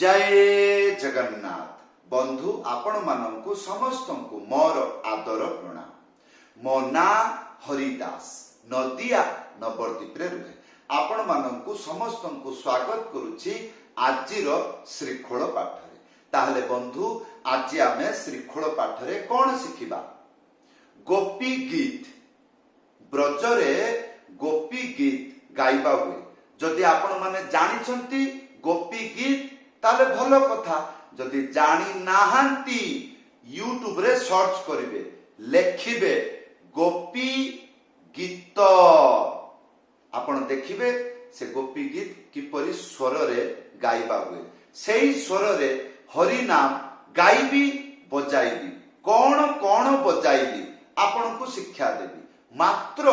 जय जगन्नाथ बंधु आपण मानू समस्त को मोर आदर प्रणाम। मो ना हरिदास नदिया नवद्वीप रुहे आपण मानू समस्त को स्वागत करुछि आजिर श्रीखोल पाठरे। ताहले बंधु आज आम श्रीखोल पाठरे कौन शिखिबा? गोपी गीत। ब्रजरे गोपी गीत गाइबा हुए। जदि आपण माने जानिछंती गोपी गीत ताले भलो कथा, जदि जानी नाहांती यूट्यूब रे सर्च करिवे, लेखिबे गोपी गीत, आपण देखिबे से गोपी गीत किपरि स्वर रे गाइबा हुए। सेही स्वर रे हरि नाम गाइबी बजाइबी। कौन कौन बजाइबी आपण को शिक्षा देबी। मात्र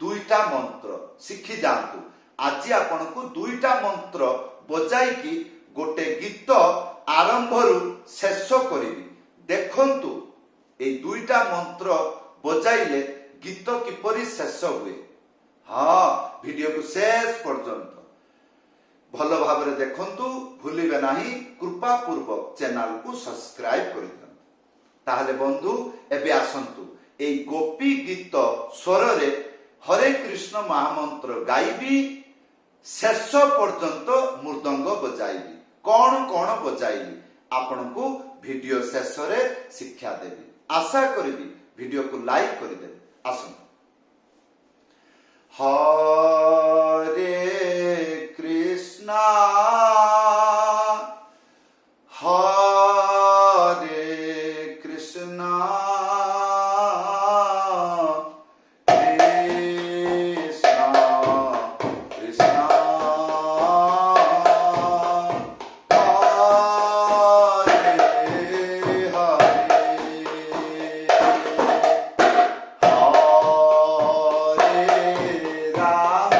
दुईटा मंत्र शिखि जांतु। आज आपण को दुईटा मंत्र बजाई की गोटे गीत आरंभ रु शेष करिबी। देखंतु ए दुईटा मंत्र बजाइले गीत किपरि शेष हुए। हाँ, वीडियो को शेष पर्यंत भलो भाबरे देखंतु, भूलिबे नाही। कृपा पूर्वक चैनल को सब्सक्राइब करि दियंतु। ताहले बंधु एबे आसंतु ए गोपी गीत स्वर रे हरे कृष्ण महामंत्र गाइबी, शेष पर्यंत मृदंग बजाइबी। कौन कौन बजाइबी आपण को वीडियो शेष रे शिक्षा देबी। आशा करिबी वीडियो को लाइक करि देबे। आसंतु। हरे कृष्णा हरे कृष्णा राम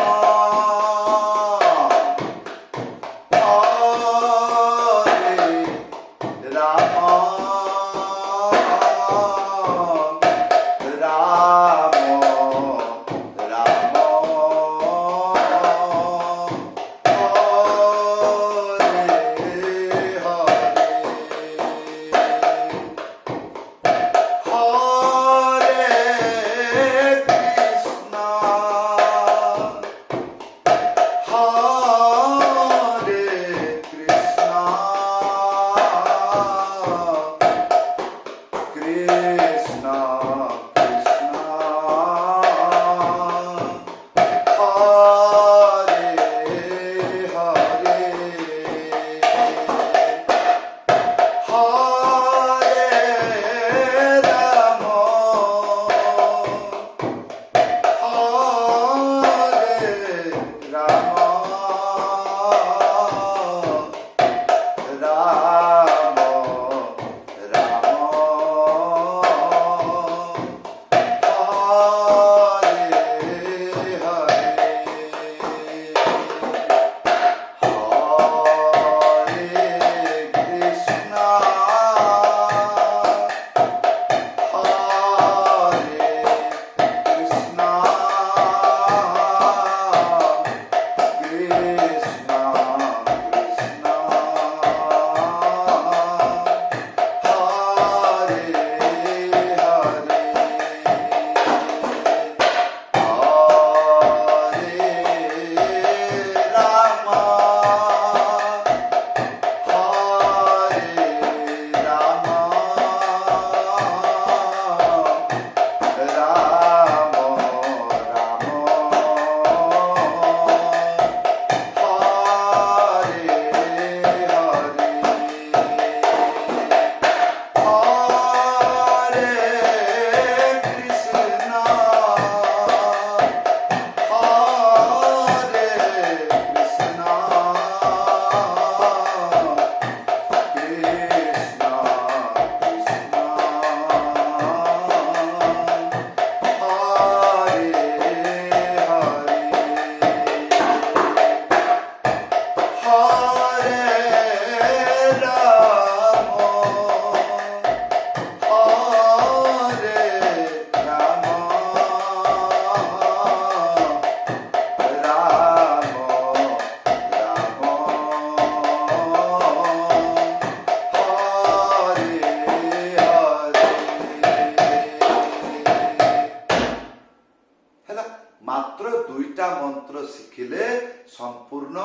संपूर्ण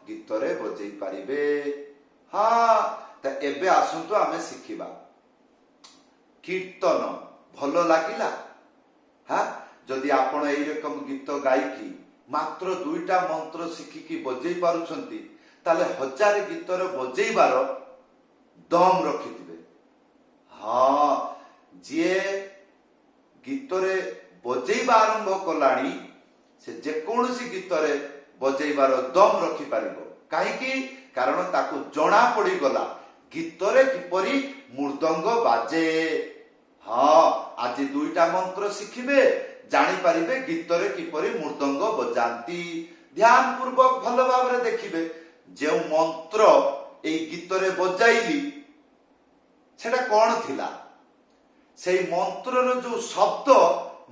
गीतरे बजै पारिबे। हाँ त एबे आसंतु आमे शिखिबा कीर्तन भलो लागिला। हाँ जदि आपण एई रकम गीत गायकी मात्र 2टा मंत्र शिखिकी बजै पारुछंती ताले 1000 गीतर बजैबार दम रखिथिबे। हाँ जे गीतरे बजैबा आरंभ कलानी से जेकोसी गीतरे बजैबार दम रखि पारिबो। काहेकि कारण ताकू जणा पड़ी गला गीतरे किपरि मृदंग बाजे। हाँ आज 2टा मंत्र शिखिबे जानी पारिबे गीतरे किपरि मृदंग बजांती। ध्यान पूर्वक भल भाव देखिबे जे मंत्र एई गीतरे बजाइली सेटा कौन थिला, से मंत्रर जो शब्द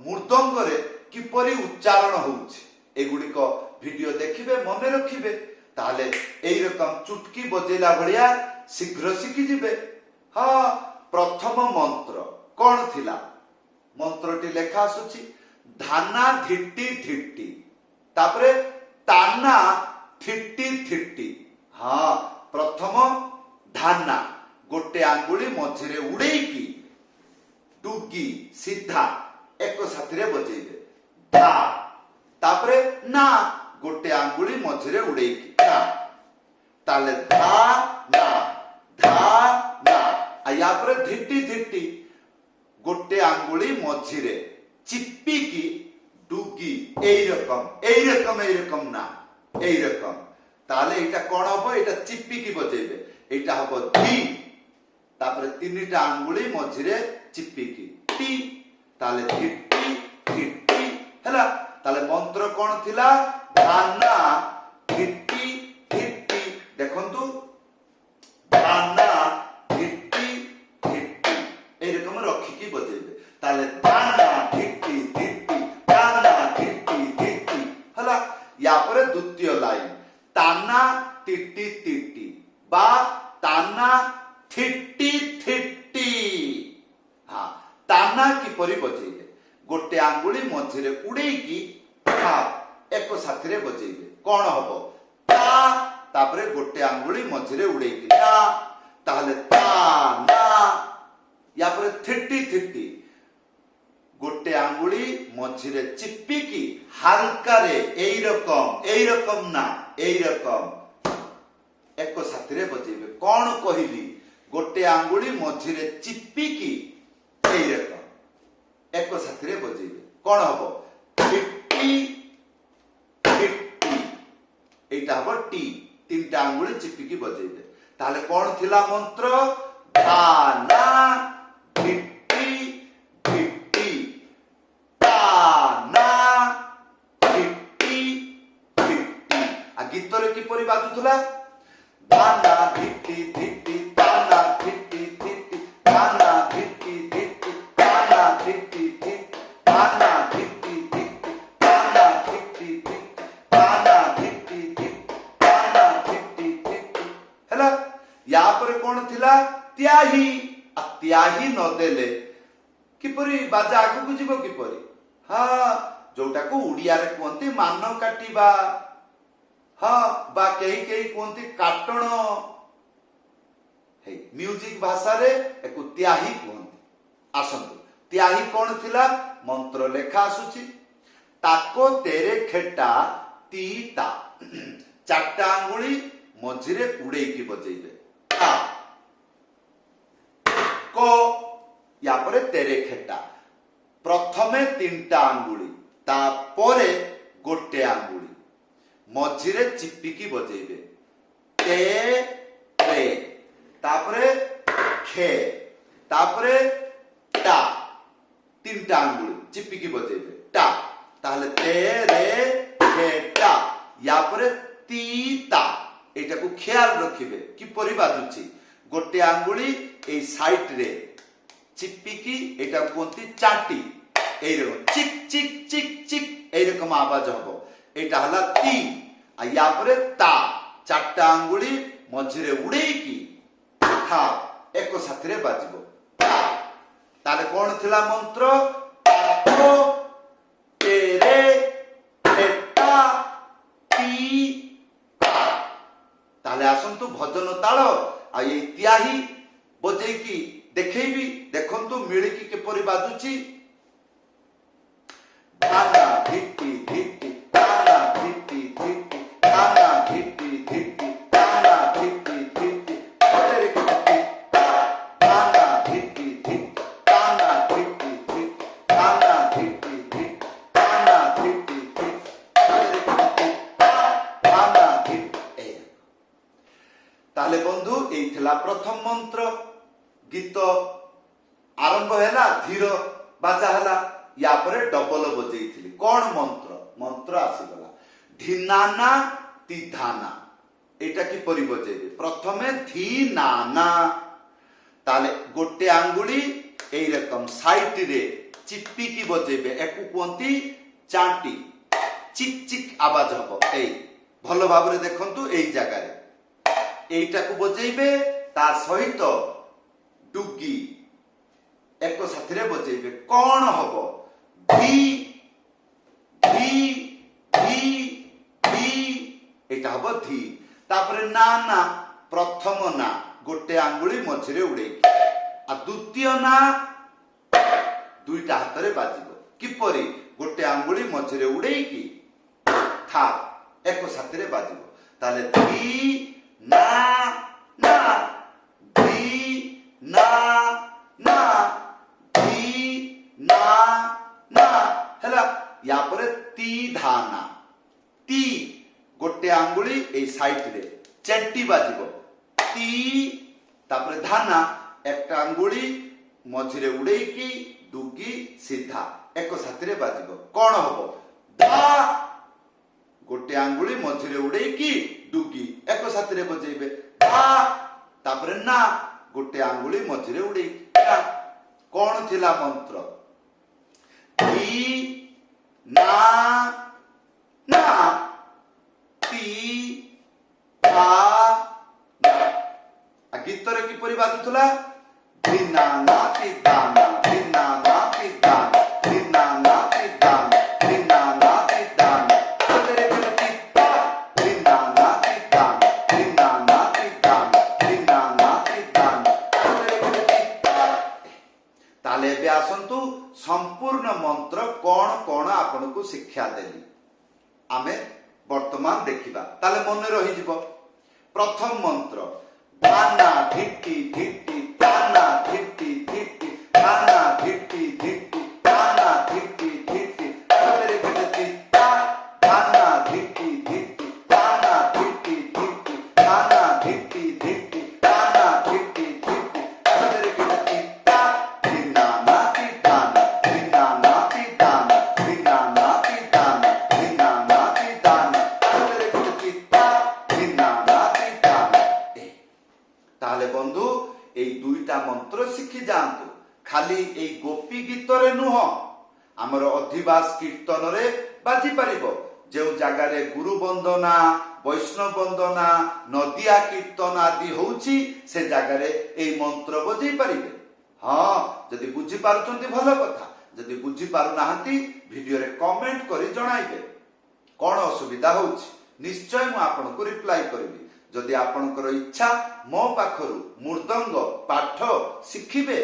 मृदंग रे किपरि उच्चारण होउछि एगुड़िक वीडियो देखिबे मन रखिबे ताले एई रकम चुटकी बजेला भलिया शीघ्र शिखि जिबे। हाँ प्रथम मंत्र कौन थिला, मंत्रटी लेखा आसुछि धाना धिट्टी धिट्टी तापरे ताना थिट्टी थिट्टी। हाँ प्रथम धाना गोटे आंगुली मझिरे उड़ेकी डुगी सीधा एक साथी रे बजेइबे धा। तापरे ना गोटे आंगुली मझिरे उड़ेकी ना ताले धा ना धा ना। या पर धिट्टी धिट्टी गोटे आंगुली मझिरे चिप्पीकी डुगी एई रकम ना एई रकम। ताले एटा कोन हबो, एटा चिप्पीकी बजेइबे, एटा हबो धी। तापरे 3टा आंगुली मझिरे चिप्पीकी टी ताले धिट्टी धिट्टी हैला। ताले मंत्र कोन थिला धाना धिट्टी धिट्टी। देखंतु धाना धिट्टी धिट्टी ए रकम रखिकी बजेइबे ताले धाना धिट्टी धिट्टी धाना धिट्टी धिट्टी हैला। या पर द्वितीय लाइन ताना टिट्टी टिट्टी बा ताना थिट्टी थिट्टी। हाँ ताना किपरि बजेइबे गोटे आंगुली मझिरे उड़ेकी एक साथी रे बजेइबे कोन हबो ता तापरे गोटे आंगुली मझिरे उड़ेकी ता ताहले ता ना। या पर थिट्टी थिट्टी गोटे आंगुली मझिरे चिप्पीकी हल्का रे एई रकम ना एई रकम एक साथी रे बजेइबे कोन कहिली गोटे आंगुली मझिरे चिप्पीकी एई रकम एक साथी रे बजेइबे कोन हबो टिट्टी टिट्टी एटा हबो टी 3टा आंगुली चिप्पीकी बजेइबे। ताले कोन थिला मंत्र धाना धिट्टी धिट्टी ताना धिट्टी धिट्टी। आ गीतरे किपरि बाजुथुला धाना धिट्टी धिट्टी ताना धिट्टी धिट्टी ताना धिट्टी धिट्टी ताना धिट्टी धिट्टी ताना धिट्टी धिट्टी ताना धिट्टी धिट्टी ताना धिट्टी धिट्टी ताना धिट्टी धिट्टी हैला। या पर कोन थिला त्याही। आ त्याही न देले किपरि बाजा आगु बुझिबो किपरि। हाँ जोटा को उड़िया रे कोंती मान काटिबा। हाँ बा केही केही कोंती काटण हे म्यूजिक भाषा रे एकु त्याही कोंती। आसंतु त्याही कोन थिला मंत्र लेखा आसुची ताको तेरे खेटा तीता 4टा आंगुली मझिरे उड़ेकी बजेइबे ता को। या परे तेरे खेटा प्रथमे 3टा आंगुली तापरे गोटे आंगुली मझिरे चिप्पीकी बजेइबे ते रे तापरे खे तापरे टा 3टा आंगुली चिप्पीकी बजेइबे टा ताहले ते रे खे टा। या परे तीता एटा को ख्याल रखिबे किपरि बाजुची गोटे आंगुली ए साइड रे चिप्पीकी एटा कोंती चाटी ए रकम चिक चिक चिक चिक ए रकम आवाज हबो एटा हला ती। आ या परे ता 4टा आंगुली मझिरे उड़ेकी था एक साथी रे बाजिबो ता। ताले कोन थिला मंत्र ताको तेरे खेटा ती आसंतु भजन ताल आ ये त्याही बजेकी देखैबी देखंतु मिळिकी किपरि बाजुची धाना धिट्टी धिट्टी धाना धिट्टी धिट्टी धाना धिट्टी धिट्टी धाना धिट्टी धिट्टी अरे किट्टी धाना धिट्टी धिट्टी धाना धिट्टी धिट्टी धाना धिट्टी धिट्टी धाना धिट्टी धिट्टी अरे किट्टी धाना धिट्टी। ताले बंधु एइथिला प्रथम मंत्र गीत आरंभ हैला धीर बाजा हैला या परे डबल बजेइथिली कोन मंत्र आसीगला धिनाना तिधाना एटा की परि बजेबे प्रथमे धीनाना ताले गोटे आंगुली एई रकम साइड रे चिप्पी की बजेबे एकु कोंती चांटी चिक चिक आवाज हबो एई भलो भाबरे देखंतु एई जागा रे एइटा को बजेबे ता सहित डुगी एक साथी बजेबे कौन हबो धी धी धी धी एटा हबो धी तापरे ना ना प्रथम ना गोटे आंगुली मझिरे उड़े आ द्वितीय ना दुईटा हाथ रे बाजिबो किपरि गोटे आंगुली मझिरे उड़ेकी था एक साथी रे बाजिबो ताले धी ना ना ना ना धी ना ना हैला या परे ती धाना ती गोटे आंगुली ए साइड रे चेंटी बाजिबो ती तापरे धाना एक आंगुली मझिरे उड़ेकी डुगी सीधा एक साथी रे बाजिबो कोन हबो धा गोटे आंगुली मझिरे उड़ेकी डुगी एक साथी रे बजेबे धा तापरे ना गोटे आंगुली मझिरे उड़े कौन थिला मंत्र धी ना ना ती धा ना गीत रे किपरि बाजुथला धिना ना ती दाना धिना ना ती दाना धिना ना ती दाना धिना ना ती दाना तेरे के ती धिना ना ती दाना धिना ना ती दाना धिना ना ती दाना ताले बे आसंतु संपूर्ण मंत्र कौन कौन आपन को शिक्षा देली आमे वर्तमान देखिबा ताले मन रही जिवो प्रथम मंत्र धाना धिट्टी धिट्टी धाना धिट्टी धिट्टी धाना धिट्टी धिट्टी धाना धिट्टी धिट्टी तेरे के धाना धिट्टी धिट्टी धाना धिट्टी धिट्टी धाना धिट्टी धिट्टी धाना धिट्टी धिट्टी तेरे के धिना ना ती दाना धिना ना ती दाना धिना ना ती दाना धिना ना ती दाना तेरे के धिना ना ती दाना। ताले बंधु এই দুইটা মন্ত্র শিখি যাআন্তু খালি এই গোপী গীতরে নুহ আমার অধিবাস কীর্তনরে বাজি পারিব যে জায়গারে গুরু বন্দনা বৈষ্ণব বন্দনা নদিয়া কীর্তন আদি হউছি সে জায়গারে এই মন্ত্র বজাই পারিবে। হ্যাঁ যদি বুঝি পারুচন্তি ভালো কথা যদি বুঝি পারু নাহান্তি ভিডিওরে কমেন্ট করি জଣାইবে কোন অসুবিধা হউছি নিশ্চয় মু আপনাଙ୍କୁ রিপ্লাই করিবি। যদি আপনার ইচ্ছা মো পাখরু মৃদঙ্গ পাঠ শিখিবে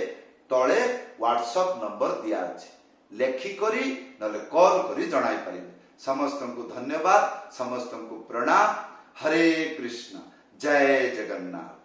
তলে WhatsApp नंबर दिया আছে লেখিকরি নলে কল করি জଣାই পারিবে। समस्तଙ୍କୁ धन्यवाद समस्तଙ୍କୁ प्रणाम। हरे कृष्ण जय जगन्नाथ।